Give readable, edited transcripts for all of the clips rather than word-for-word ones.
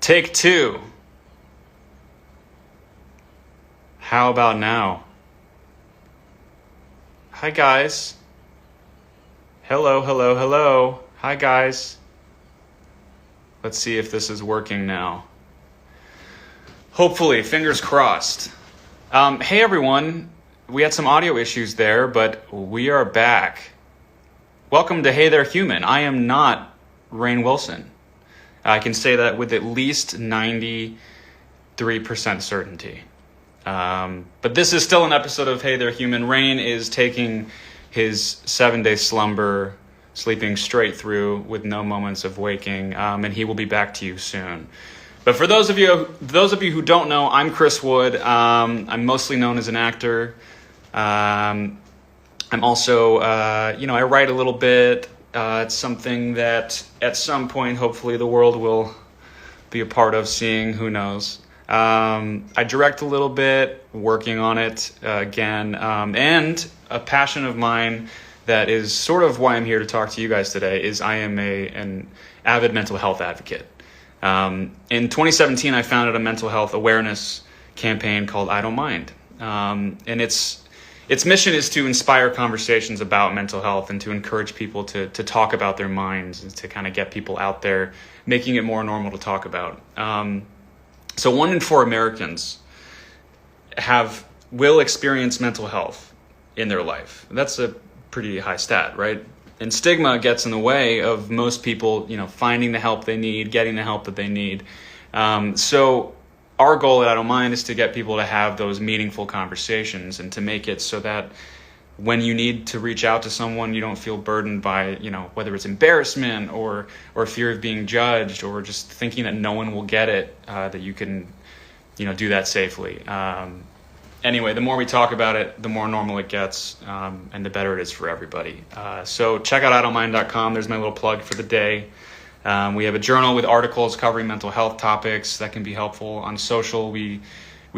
Take two. How about now? Hi, guys. Hello, hello, hello. Hi, guys. Let's see if this is working now. Hopefully, fingers crossed. Hey, everyone. We had some audio issues there, but we are back. Welcome to Hey There Human. I am not Rainn Wilson. I can say that with at least 93% certainty. But this is still an episode of Hey There Human. Rainn is taking his 7-day slumber, sleeping straight through with no moments of waking, and he will be back to you soon. But for those of you who don't know, I'm Chris Wood. I'm mostly known as an actor. I'm also, I write a little bit. It's something that at some point, hopefully, the world will be a part of seeing. Who knows? I direct a little bit, working on it again, and a passion of mine that is sort of why I'm here to talk to you guys today is I am an avid mental health advocate. In 2017, I founded a mental health awareness campaign called I Don't Mind, and its mission is to inspire conversations about mental health and to encourage people to talk about their minds and to kind of get people out there, making it more normal to talk about. So 1 in 4 Americans will experience mental health in their life. That's a pretty high stat, right? And stigma gets in the way of most people, finding the help they need, getting the help that they need. So our goal at I Don't Mind is to get people to have those meaningful conversations and to make it so that when you need to reach out to someone, you don't feel burdened by, whether it's embarrassment or fear of being judged or just thinking that no one will get it, that you can, do that safely. Anyway, the more we talk about it, the more normal it gets, and the better it is for everybody. So check out idon'tmind.com. There's my little plug for the day. We have a journal with articles covering mental health topics that can be helpful. On social, we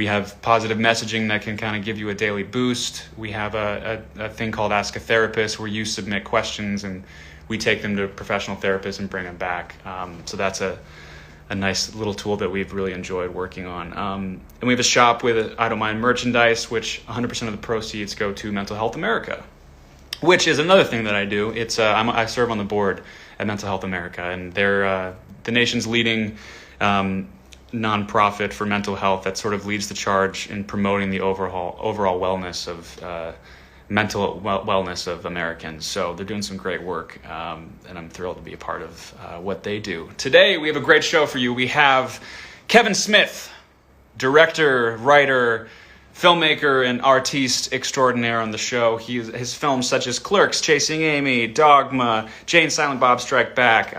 have positive messaging that can kind of give you a daily boost. We have a thing called Ask a Therapist where you submit questions and we take them to professional therapists and bring them back. So that's a nice little tool that we've really enjoyed working on. And we have a shop with I Don't Mind merchandise, which 100% of the proceeds go to Mental Health America, which is another thing that I do. I serve on the board at Mental Health America, and they're the nation's leading nonprofit for mental health that sort of leads the charge in promoting the overall wellness of mental wellness of Americans. So they're doing some great work, and I'm thrilled to be a part of what they do. Today we have a great show for you. We have Kevin Smith, director, writer, filmmaker, and artiste extraordinaire on the show. His films such as Clerks, Chasing Amy, Dogma, Jay and Silent Bob Strike Back,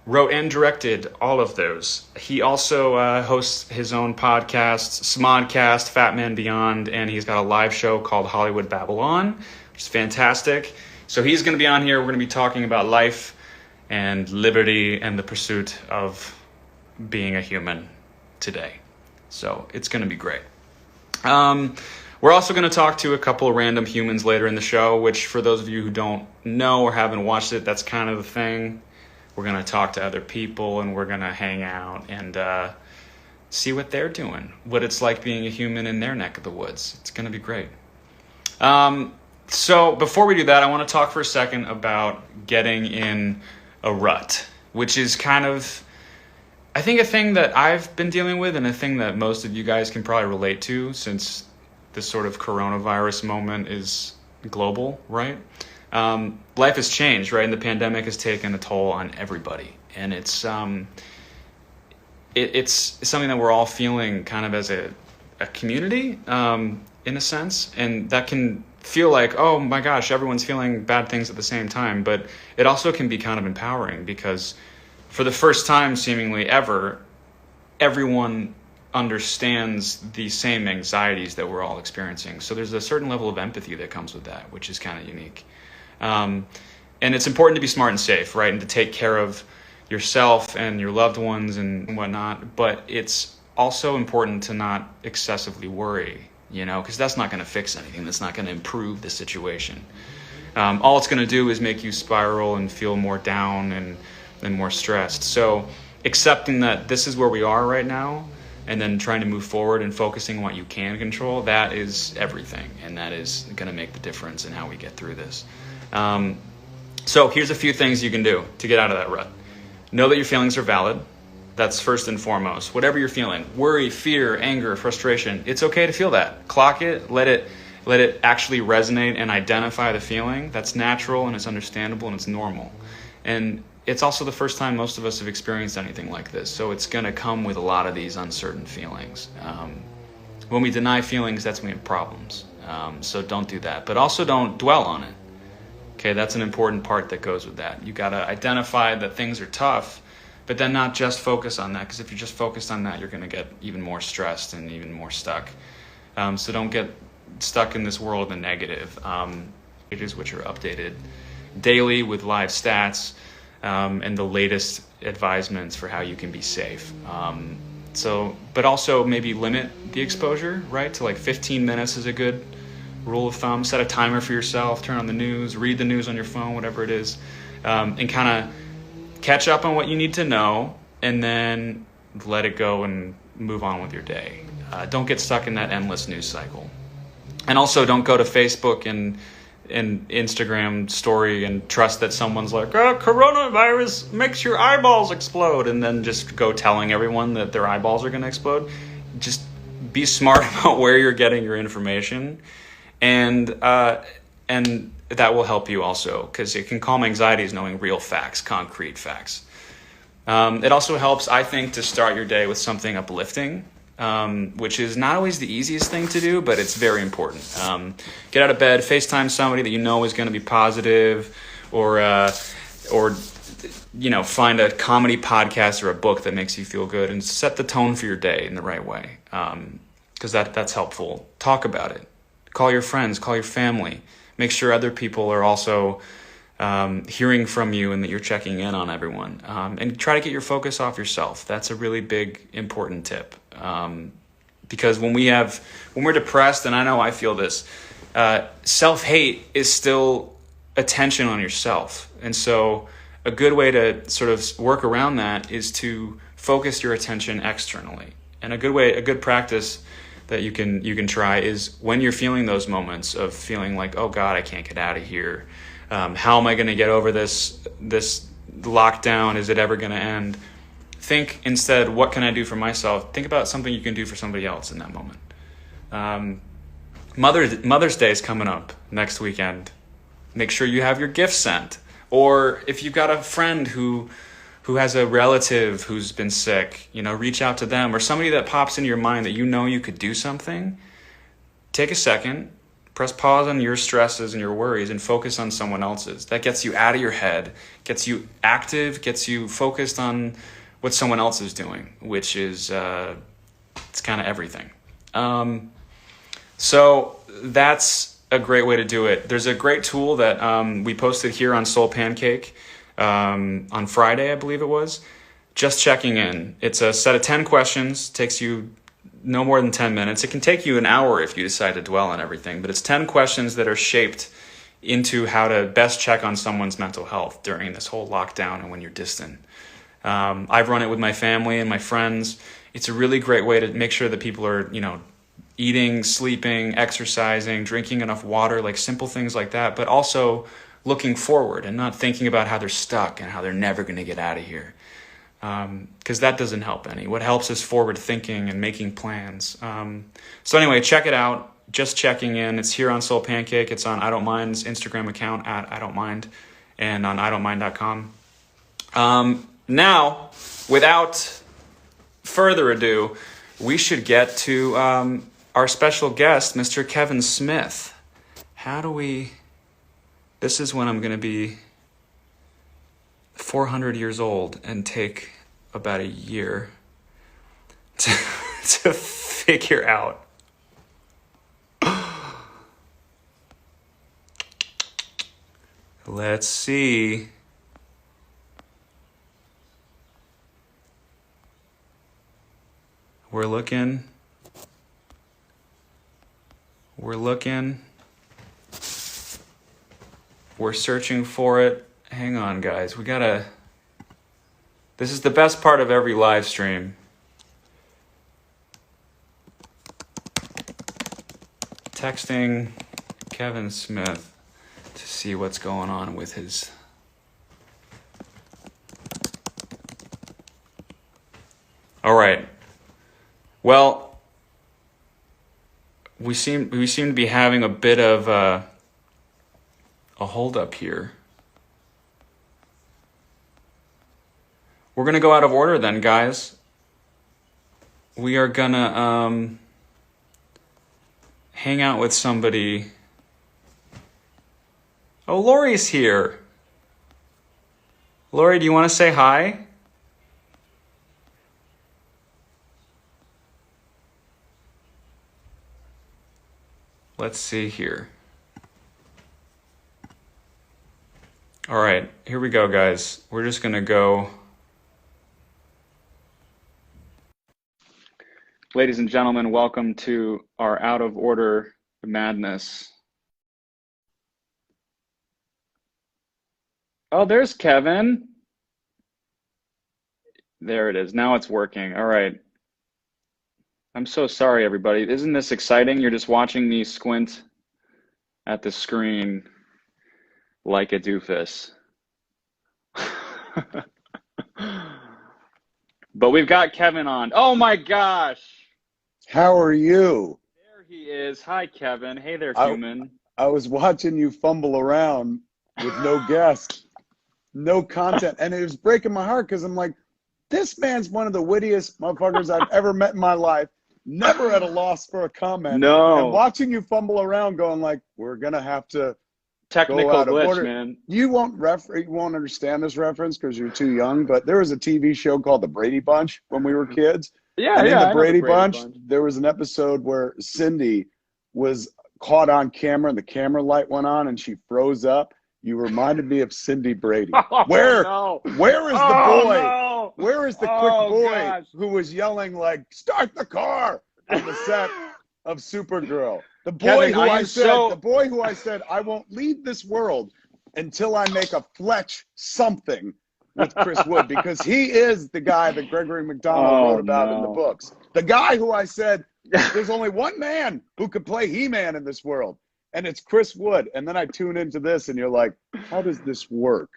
wrote and directed all of those. He also hosts his own podcasts, Smodcast, Fat Man Beyond, and he's got a live show called Hollywood Babylon, which is fantastic. So he's going to be on here. We're going to be talking about life and liberty and the pursuit of being a human today. So it's going to be great. We're also going to talk to a couple of random humans later in the show, which for those of you who don't know or haven't watched it, that's kind of the thing. We're going to talk to other people and we're going to hang out and see what they're doing, what it's like being a human in their neck of the woods. It's going to be great. So before we do that, I want to talk for a second about getting in a rut, which is kind of, I think, a thing that I've been dealing with and a thing that most of you guys can probably relate to since this sort of coronavirus moment is global, right? Life has changed, right? And the pandemic has taken a toll on everybody. And it's something that we're all feeling kind of as a community, in a sense. And that can feel like, oh my gosh, everyone's feeling bad things at the same time. But it also can be kind of empowering because for the first time, seemingly ever, everyone understands the same anxieties that we're all experiencing. So there's a certain level of empathy that comes with that, which is kind of unique. And it's important to be smart and safe, right? And to take care of yourself and your loved ones and whatnot. But it's also important to not excessively worry, because that's not going to fix anything. That's not going to improve the situation. All it's going to do is make you spiral and feel more down and more stressed. So accepting that this is where we are right now, and then trying to move forward and focusing on what you can control, that is everything. And that is going to make the difference in how we get through this. So here's a few things you can do to get out of that rut. Know that your feelings are valid. That's first and foremost. Whatever you're feeling, worry, fear, anger, frustration, it's okay to feel that. Clock it, let it actually resonate and identify the feeling. That's natural and it's understandable and it's normal. And it's also the first time most of us have experienced anything like this. So it's going to come with a lot of these uncertain feelings. When we deny feelings, that's when we have problems. So don't do that. But also don't dwell on it. Okay, that's an important part that goes with that. You got to identify that things are tough, but then not just focus on that, because if you're just focused on that, you're going to get even more stressed and even more stuck. So don't get stuck in this world of the negative. Pages which are updated daily with live stats and the latest advisements for how you can be safe. But also maybe limit the exposure, right? To like 15 minutes is a good rule of thumb. Set a timer for yourself, turn on the news, read the news on your phone, whatever it is, and kind of catch up on what you need to know, and then let it go and move on with your day. Don't get stuck in that endless news cycle. And also don't go to Facebook and Instagram story and trust that someone's like, oh, coronavirus makes your eyeballs explode, and then just go telling everyone that their eyeballs are going to explode. Just be smart about where you're getting your information. And that will help you also, because it can calm anxieties knowing real facts, concrete facts. It also helps, I think, to start your day with something uplifting, which is not always the easiest thing to do, but it's very important. Get out of bed, FaceTime somebody that you know is going to be positive, or find a comedy podcast or a book that makes you feel good, and set the tone for your day in the right way, because that's helpful. Talk about it. Call your friends, call your family. Make sure other people are also hearing from you and that you're checking in on everyone. And try to get your focus off yourself. That's a really big, important tip. Because when we're depressed, and I know I feel this, self-hate is still attention on yourself. And so a good way to sort of work around that is to focus your attention externally. And a good practice that you can try is when you're feeling those moments of feeling like, oh God, I can't get out of here. How am I going to get over this lockdown? Is it ever going to end? Think instead, what can I do for myself? Think about something you can do for somebody else in that moment. Mother's Day is coming up next weekend. Make sure you have your gifts sent. Or if you've got a friend who has a relative who's been sick, reach out to them, or somebody that pops into your mind that you could do something. Take a second, press pause on your stresses and your worries, and focus on someone else's. That gets you out of your head, gets you active, gets you focused on what someone else is doing, which is it's kind of everything. So that's a great way to do it. There's a great tool that we posted here on Soul Pancake on Friday, I believe it was. Just checking in. It's a set of 10 questions. Takes you no more than 10 minutes. It can take you an hour if you decide to dwell on everything, but it's 10 questions that are shaped into how to best check on someone's mental health during this whole lockdown and when you're distant. I've run it with my family and my friends. It's a really great way to make sure that people are, eating, sleeping, exercising, drinking enough water, like simple things like that, but also looking forward and not thinking about how they're stuck and how they're never going to get out of here. Because that doesn't help any. What helps is forward thinking and making plans. So anyway, check it out. Just checking in. It's here on Soul Pancake. It's on I Don't Mind's Instagram account at I Don't Mind, and on idon'tmind.com. Now, without further ado, we should get to our special guest, Mr. Kevin Smith. This is when I'm going to be 400 years old and take about a year to figure out. Let's see. We're looking. We're searching for it. Hang on, guys. We gotta This is the best part of every live stream. Texting Kevin Smith to see what's going on with his... All right. Well, we seem to be having a bit of a holdup here. We're gonna go out of order then, guys. We are gonna hang out with somebody. Oh, Lori's here. Lori, do you want to say hi? Let's see here. All right, here we go, guys. We're just gonna go. Ladies and gentlemen, welcome to our out of order madness. Oh, there's Kevin. There it is. Now it's working. All right. I'm so sorry, everybody. Isn't this exciting? You're just watching me squint at the screen like a doofus. But we've got Kevin on. Oh my gosh. How are you? There he is. Hi, Kevin. Hey there, human. I was watching you fumble around with no guest, no content, and it was breaking my heart because I'm like, this man's one of the wittiest motherfuckers I've ever met in my life. Never at a loss for a comment. No. And watching you fumble around going like, we're going to have to Technical go out of glitch, order. man. You won't understand this reference because you're too young, but there was a TV show called The Brady Bunch when we were kids. Yeah, and yeah. in the Brady Bunch, there was an episode where Cindy was caught on camera and the camera light went on and she froze up. You reminded me of Cindy Brady. Where is the boy? No. Where is the quick boy gosh. who was yelling like, start the car on the set of Supergirl? The Kevin, boy the boy who I said, I won't leave this world until I make a Fletch something with Chris Wood, because he is the guy that Gregory McDonald wrote about in the books. The guy who I said, there's only one man who could play He-Man in this world, and it's Chris Wood. And then I tune into this, and you're like, how does this work?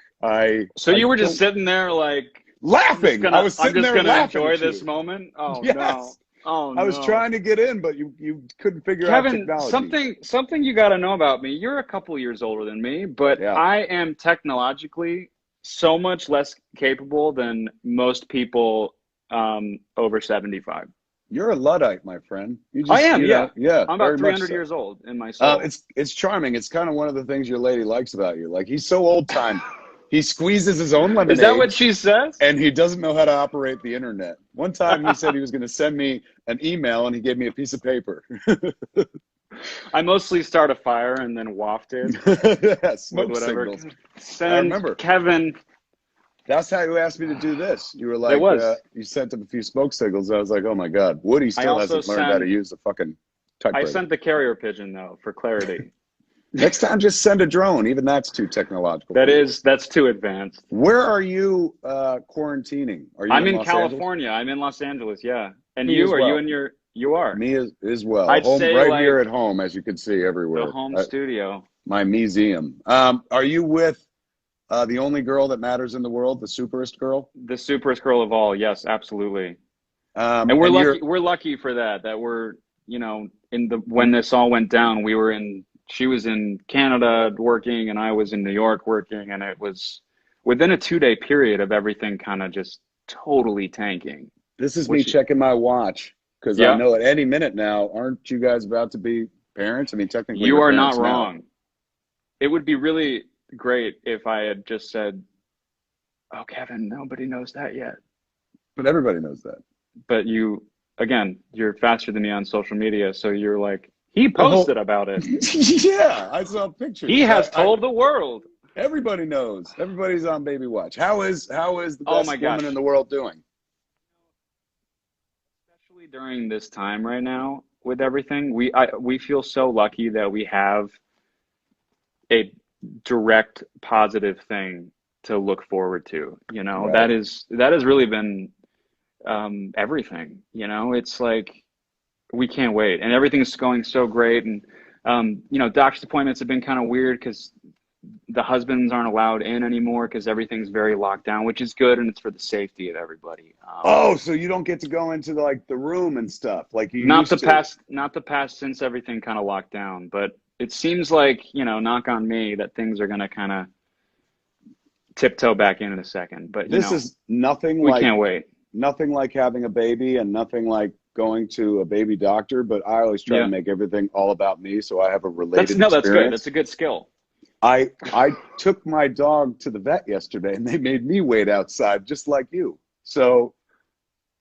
So you were just sitting there like... laughing. I was sitting there laughing. I'm just going to enjoy this moment? Oh, yes. no. Oh, no. I was trying to get in, but you couldn't figure out technology. Kevin, something you got to know about me. You're a couple years older than me, but yeah. I am technologically so much less capable than most people over 75. You're a Luddite, my friend. I am, yeah. I'm about 300 years old in my soul. It's charming. It's kind of one of the things your lady likes about you. Like, he's so old time. He squeezes his own lemonade. Is that what she says? And he doesn't know how to operate the internet. One time he said he was going to send me an email, and he gave me a piece of paper. I mostly start a fire and then waft it. Yeah, smoke signals. I remember. Kevin. That's how you asked me to do this. You were like, you sent him a few smoke signals. I was like, oh my God, Woody still hasn't learned how to use the fucking typewriter. I sent the carrier pigeon though, for clarity. Next time, just send a drone. Even that's too technological. That's too advanced. Where are you quarantining? Are you? I'm in California. I'm in Los Angeles. Yeah. And you? Are you in your? You are. Me as well. I'd say right here at home, as you can see everywhere. The home studio. My museum. Are you with the only girl that matters in the world, the superest girl? The superest girl of all. Yes, absolutely. And we're lucky. We're lucky for that. That we're, when this all went down, she was in Canada working and I was in New York working, and it was within a 2-day period of everything kind of just totally tanking. This is me checking my watch because I know at any minute now, aren't you guys about to be parents? I mean, technically you are not wrong. It would be really great if I had just said, oh, Kevin, nobody knows that yet. But everybody knows that. But you're faster than me on social media, so you're like, he posted about it. Yeah, I saw pictures. He has told the world. Everybody knows. Everybody's on baby watch. How is the best woman in the world doing? Especially during this time right now with everything, we feel so lucky that we have a direct positive thing to look forward to. You know, Right. that has really been everything. You know, it's like we can't wait, and everything's going so great. And you know, doctor's appointments have been kind of weird because the husbands aren't allowed in anymore because everything's very locked down, which is good, and it's for the safety of everybody. Oh, so you don't get to go into like the room and stuff like you Not the used to. past, not the past since everything kind of locked down, but it seems like, you know, knock on me, that things are going to kind of tiptoe back in a second. But, you This know, is nothing we like can't wait. nothing like having a baby and nothing like going to a baby doctor, but I always try to Yeah. make everything all about me so I have a That's related no, that's good. experience. That's a good skill. I took my dog to the vet yesterday and they made me wait outside just like you. So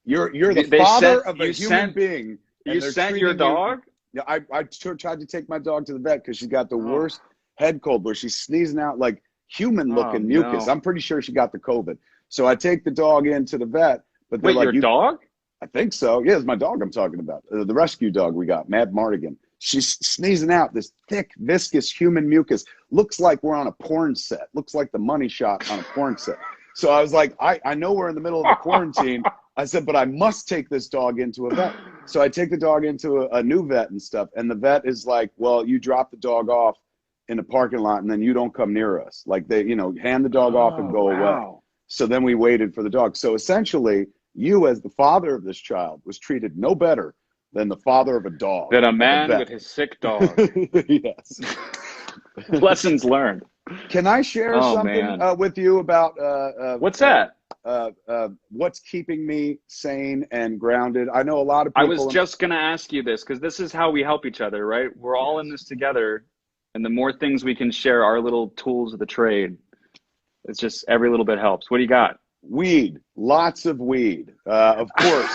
you're the They father sent of a you human sent being you and they're sent your treating you. dog? Yeah, tried to take my dog to the vet because she's got the Oh, worst head cold where she's sneezing out like human oh looking mucus. no. I'm pretty sure she got the COVID. So I take the dog into the vet, but they're Wait, like, your dog? I think so. Yeah, it's my dog I'm talking about. The rescue dog we got, Mad Mardigan. She's sneezing out this thick, viscous human mucus. Looks like we're on a porn set. Looks like the money shot on a porn set. So I was like, I know we're in the middle of the quarantine. I said, but I must take this dog into a vet. So I take the dog into a new vet and stuff. And the vet is like, well, you drop the dog off in the parking lot and then you don't come near us. Like they, hand the dog off and Oh, go away. wow. So then we waited for the dog. So essentially, you as the father of this child was treated no better than the father of a dog That a at the man with vet. his sick dog. Yes. Lessons learned. Can I share Oh something man. with you about What's that? what's keeping me sane and grounded? I know a lot of I was people. just gonna ask you this because this is how we help each other, right? We're all in Yes. this together, and the more things we can share, our little tools of the trade, it's just every little bit helps. What do you got? Weed, lots of weed. Of course,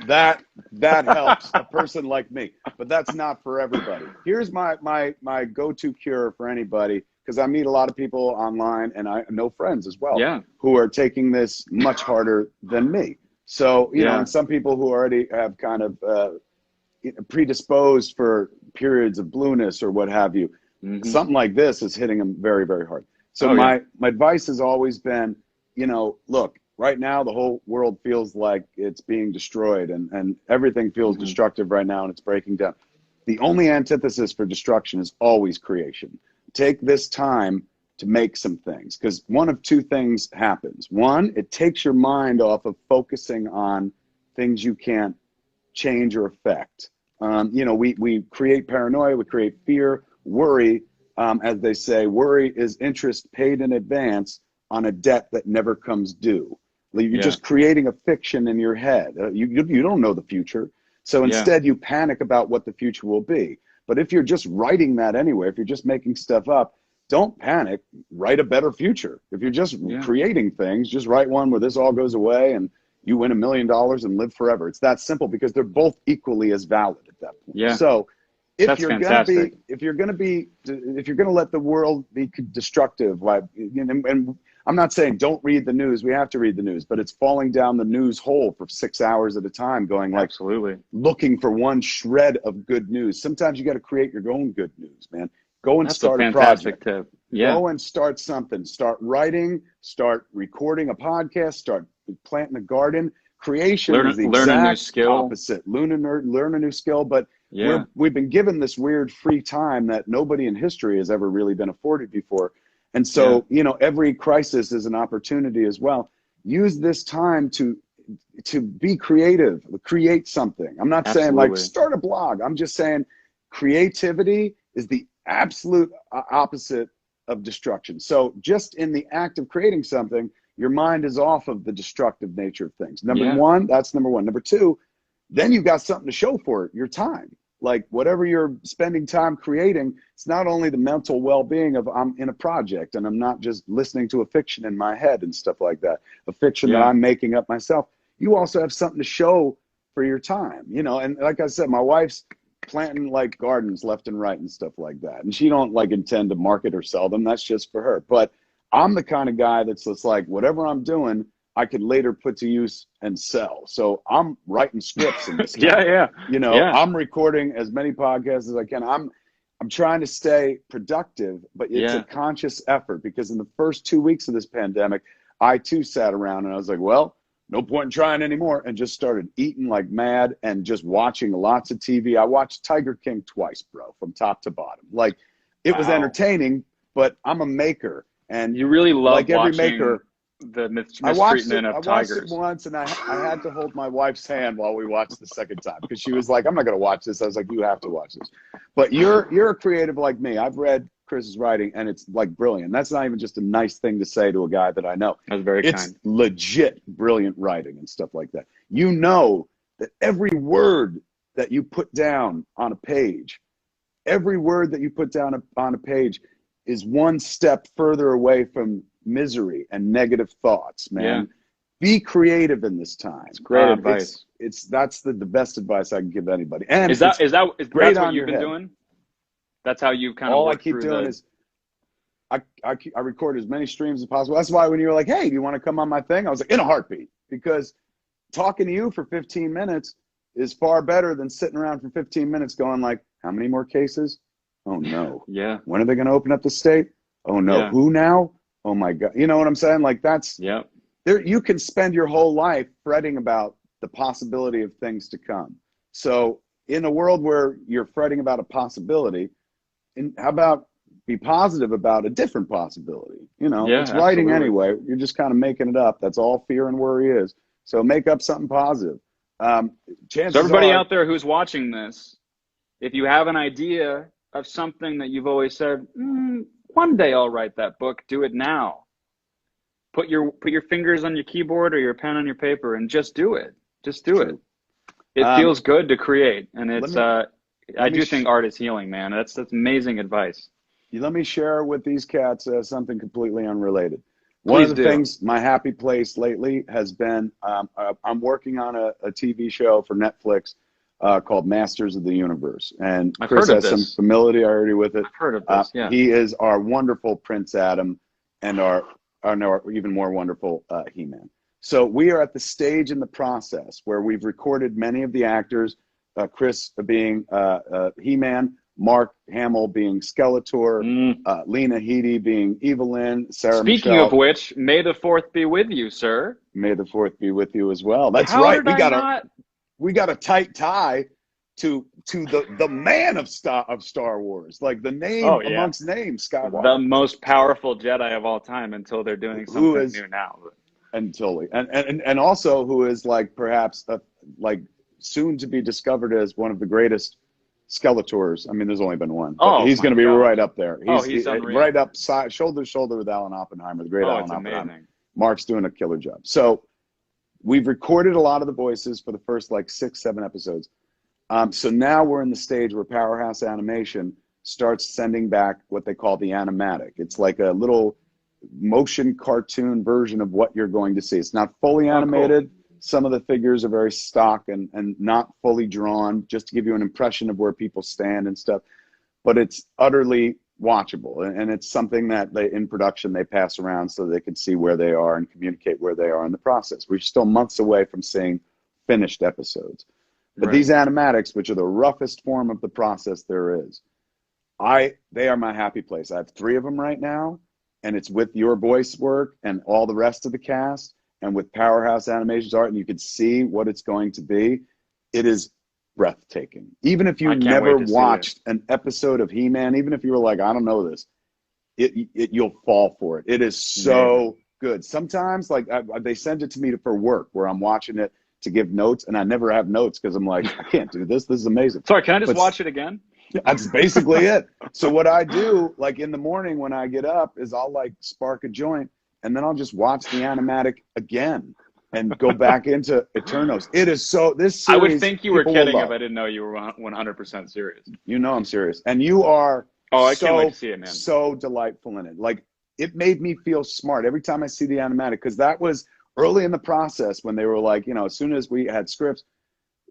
that helps a person like me, but that's not for everybody. Here's my go-to cure for anybody, because I meet a lot of people online and I know friends as well Yeah, who are taking this much harder than me. So, yeah. and some people who already have kind of predisposed for periods of blueness or what have you, Hmm. something like this is hitting them very, very hard. So Oh yeah. my advice has always been, look, right now the whole world feels like it's being destroyed and everything feels Hmm. destructive right now and it's breaking down. The only antithesis for destruction is always creation. Take this time to make some things, because one of two things happens. One, it takes your mind off of focusing on things you can't change or affect. We create paranoia, we create fear, worry. As they say, worry is interest paid in advance on a debt that never comes due. You're Yeah, just creating a fiction in your head. You don't know the future. So yeah, instead, you panic about what the future will be. But if you're just writing that anyway, if you're just making stuff up, don't panic. Write a better future. If you're just yeah. creating things, just write one where this all goes away and you win $1 million and live forever. It's that simple, because they're both equally as valid at that point. Yeah. So if That's you're gonna fantastic. let the world be destructive, like, and I'm not saying don't read the news. We have to read the news, but it's falling down the news hole for 6 hours at a time, going like Absolutely. looking for one shred of good news. Sometimes you got to create your own good news, man. Go and That's a start a fantastic project. tip. Yeah. Go and start something. Start writing, start recording a podcast, start planting a garden. Creation is the Learn a new exact skill. opposite. Learn a new skill, but Yeah. we've been given this weird free time that nobody in history has ever really been afforded before. And Yeah. so, every crisis is an opportunity as well. Use this time to be creative, create something. I'm not saying like Absolutely. start a blog. I'm just saying creativity is the absolute opposite of destruction. So just in the act of creating something, your mind is off of the destructive nature of things. Yeah. That's number one. Number two, then you've got something to show for it, your time. Like whatever you're spending time creating, it's not only the mental well-being of I'm in a project and I'm not just listening to a fiction in my head and stuff like that, a fiction that Yeah. I'm making up myself. You also have something to show for your time, and like I said, my wife's planting like gardens left and right and stuff like that. And she don't like intend to market or sell them. That's just for her. But I'm the kind of guy that's just like, whatever I'm doing, I could later put to use and sell. So I'm writing scripts in this time. Yeah. Yeah. Yeah. I'm recording as many podcasts as I can. I'm trying to stay productive, but it's a conscious effort because in the first 2 weeks of this pandemic, I too sat around and I was like, well, no point in trying anymore, and just started eating like mad and just watching lots of TV. I watched Tiger King twice, bro, from top to bottom. Like, it was entertaining, but I'm a maker. And you really love like every watching maker, the mistreatment of tigers. I watched it once, and I had to hold my wife's hand while we watched the second time because she was like, I'm not going to watch this. I was like, you have to watch this. But you're a creative like me. I've read Chris's writing, and it's like brilliant. That's not even just a nice thing to say to a guy that I know. That's very It's kind. legit brilliant writing and stuff like that. You know that every word that you put down on a page, every word that you put down on a page is one step further away from misery and negative thoughts, man. Yeah. Be creative in this time. It's great advice. That's the best advice I can give anybody. And that's great what on you've your been head. doing? That's how you kind of All I work keep through doing is I record as many streams as possible. That's why when you were like, hey, do you want to come on my thing? I was like, in a heartbeat, because talking to you for 15 minutes is far better than sitting around for 15 minutes going like, how many more cases? Oh no. Yeah. When are they going to open up the state? Oh no. Yeah. Who now? Oh my God. You know what I'm saying? Like that's, yeah. there, you can spend your whole life fretting about the possibility of things to come. So in a world where you're fretting about a possibility, and how about be positive about a different possibility? You know, Yeah, it's writing absolutely. anyway. You're just kind of making it up. That's all fear and worry is. So make up something positive. Chances So everybody are, out there who's watching this, if you have an idea of something that you've always said, one day I'll write that book, do it now. Put your fingers on your keyboard or your pen on your paper and just do it. Just do it. It feels good to create, and it's I do think art is healing, man. That's amazing advice. Let me share with these cats something completely unrelated. One of the things, my happy place lately has been, I'm working on a TV show for Netflix called Masters of the Universe. And Chris has some familiarity with it. I've heard of this, yeah. He is our wonderful Prince Adam and our even more wonderful He-Man. So we are at the stage in the process where we've recorded many of the actors, Chris being He-Man, Mark Hamill being Skeletor, Lena Headey being Evelyn, Sarah Speaking Michelle. of which, may the 4th be with you, sir. May the 4th be with you as well. That's right. We got a tight tie to the man of Star Wars, like the name amongst names, Skywalker. The most powerful Jedi of all time until they're doing something new now. And totally, and also who is like perhaps like soon to be discovered as one of the greatest Skeletors. I mean, there's only been one. But he's going to be right up there. He's right up shoulder to shoulder with Alan Oppenheimer, the great Alan Oppenheimer. Amazing. Mark's doing a killer job. So we've recorded a lot of the voices for the first like 6-7 episodes. So now we're in the stage where Powerhouse Animation starts sending back what they call the animatic. It's like a little motion cartoon version of what you're going to see. It's not fully animated. Cool. Some of the figures are very stock and not fully drawn, just to give you an impression of where people stand and stuff. But it's utterly watchable, and it's something that in production they pass around so they can see where they are and communicate where they are in the process. We're still months away from seeing finished episodes. But these animatics, which are the roughest form of the process there is, they are my happy place. I have 3 of them right now, and it's with your voice work and all the rest of the cast, and with Powerhouse Animations art, and you can see what it's going to be. It is breathtaking. Even if you never watched an episode of He-Man, even if you were like, I don't know this, you'll fall for it. It is so good. Sometimes, like they send it to me for work, where I'm watching it to give notes, and I never have notes because I'm like, I can't do this. This is amazing. Sorry, can I just watch it again? That's basically it. So what I do, like in the morning when I get up, is I'll like spark a joint, and then I'll just watch the animatic again and go back into Eternos. It is so, this series, I would think you were kidding if I didn't know you were 100% serious. You know I'm serious. And you are I can't wait to see it, man. So delightful in it. Like, it made me feel smart every time I see the animatic, because that was early in the process when they were like, you know, as soon as we had scripts,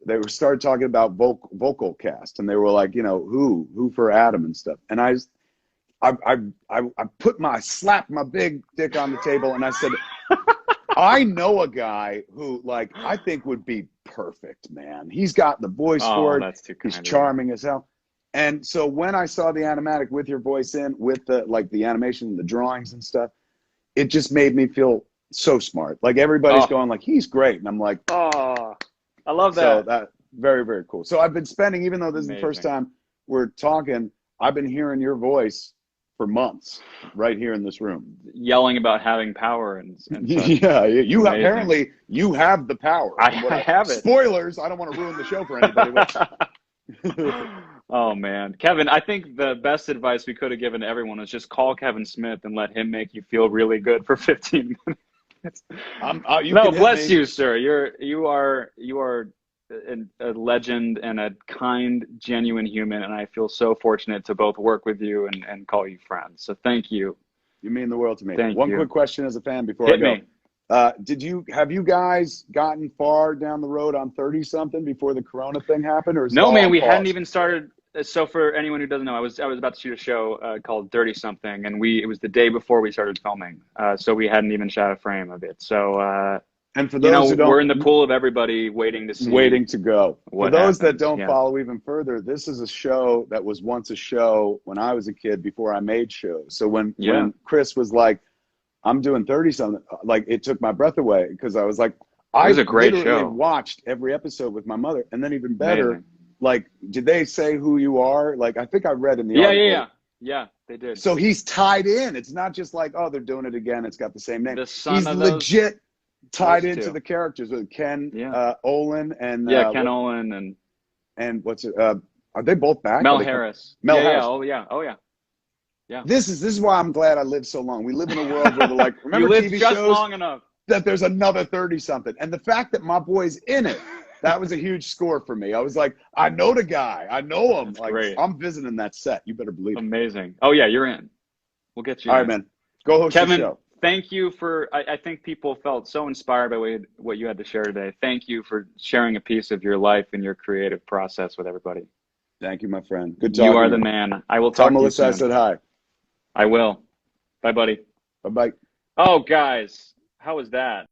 they started talking about vocal cast, and they were like, you know, who for Adam and stuff. And I slapped my big dick on the table, and I said, I know a guy who, like, I think would be perfect, man. He's got the voice for it. That's too kind. He's charming as hell. And so when I saw the animatic with your voice in, with the like the animation, the drawings and stuff, it just made me feel so smart. Like everybody's Oh, going like, he's great. And I'm like, oh, I love so that. that very, very cool. So I've been spending, even though this is the first Amazing. time we're talking, I've been hearing your voice for months right here in this room. Yelling about having power and such. Yeah, you Amazing. apparently you have the power. I have it. Spoilers. I don't want to ruin the show for anybody. But Oh man, Kevin, I think the best advice we could have given to everyone is just call Kevin Smith and let him make you feel really good for 15 minutes. you No, can hit bless me. you, sir. You are a legend and a kind, genuine human, and I feel so fortunate to both work with you and call you friend. So thank you. You mean the world to me. Thank One you. quick question as a fan before I Hit go. me. Have you guys gotten far down the road on 30 something before the Corona thing happened, or is it No, all man, on we pause? hadn't even started. So for anyone who doesn't know, I was about to shoot a show called Dirty Something, and it was the day before we started filming. So we hadn't even shot a frame of it. So And for those who we're in the don't, pool of everybody waiting to see waiting to go. For what those that happens. don't Yeah. follow even further, this is a show that was once a show when I was a kid before I made shows. So when Chris was like, I'm doing 30 something, like it took my breath away because I was like, It was a great literally show. watched every episode with my mother. And then even better, Amazing. like, did they say who you are? Like, I think I read in the article. Yeah, they did. So he's tied in. It's not just like, oh, they're doing it again. It's got the same name. The son He's of legit tied those into two. the characters with Ken Yeah. Olin and Ken Olin and what's it? Are they both back? Mel Are they Harris. Mel yeah, Harris. Oh yeah. This is why I'm glad I lived so long. We live in a world where they're like, remember You lived TV just shows long enough. that there's another 30 something, and the fact that my boy's in it, that was a huge score for me. I was like, I know the guy, I know him. That's like great. I'm visiting that set. You better believe it. Amazing. Oh yeah, you're in. We'll get you. All in. right, man. Go host Kevin, your show. thank you for. I think people felt so inspired by what you had to share today. Thank you for sharing a piece of your life and your creative process with everybody. Thank you, my friend. Good talking. You are to the man. I will Tell talk to you Melissa I soon. said hi. I will. Bye, buddy. Bye bye. Oh, guys, how was that?